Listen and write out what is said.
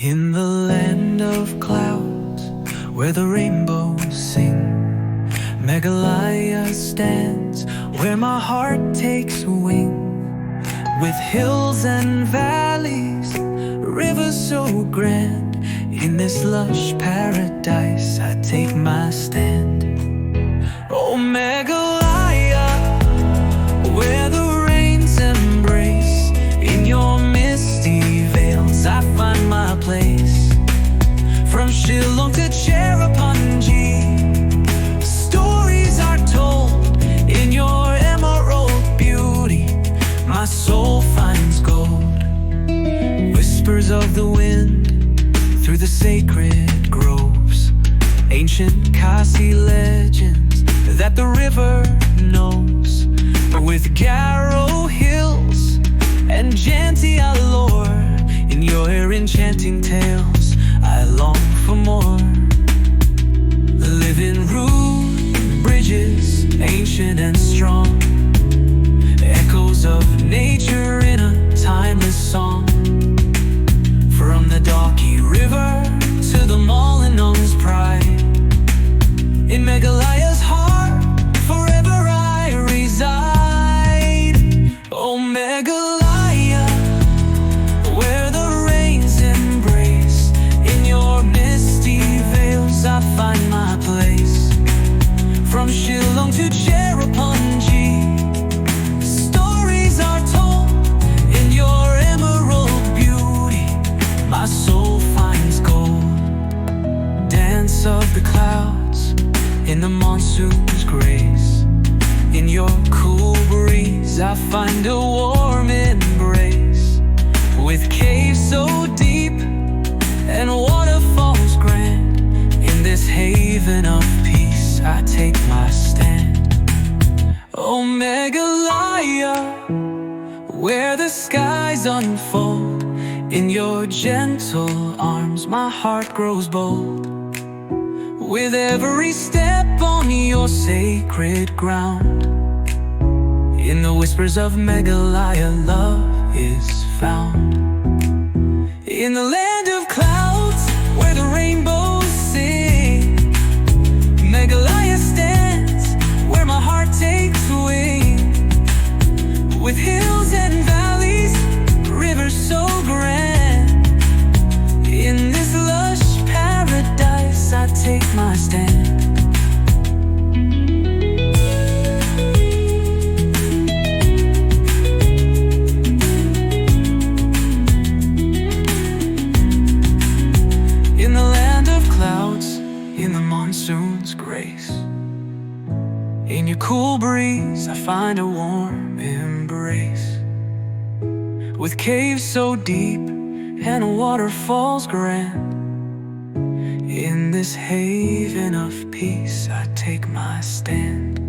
In the land of clouds, where the rainbows sing, Meghalaya stands, where my heart takes wing. With hills and valleys, rivers so grand, in this lush paradise I take my stand. Oh Meghalaya, where the rains embrace, in your misty veils I find my place. From Shillong to Cherrapunji, stories are told in your emerald beauty. My soul finds gold, whispers of the wind through the sacred groves, ancient Khasi legends that the river knows. With Garo hills and Jaintia lore, in your enchanting tales I long for more. Live in rude bridges, ancient and strong, echoes of nature in a timeless song. From the Dawki river to the Mawlynnong's pride, in Meghalaya's heart forever I reside. Oh Meghalaya, where the rains embrace, in your misty veils I find my place. From Shillong to Cherrapunji, stories are told in your emerald beauty. My soul finds gold, dance of the clouds in the monsoon's grace. In your cool breeze I find a warm embrace. With caves so deep and waterfalls grand, in this haven of peace I take my stand. Oh Meghalaya, where the skies unfold, in your gentle arms my heart grows bold. With every step on your sacred ground, in the whispers of Meghalaya love is found. In the land of clouds, where the rainbows sing, Meghalaya stands, where my heart takes wing. With hills and valleys, rivers so grand, in this lush paradise I take my stand. In the land of clouds, in the monsoon's grace, in your cool breeze I find a warm embrace. With caves so deep and waterfalls grand, in this haven of peace I take my stand.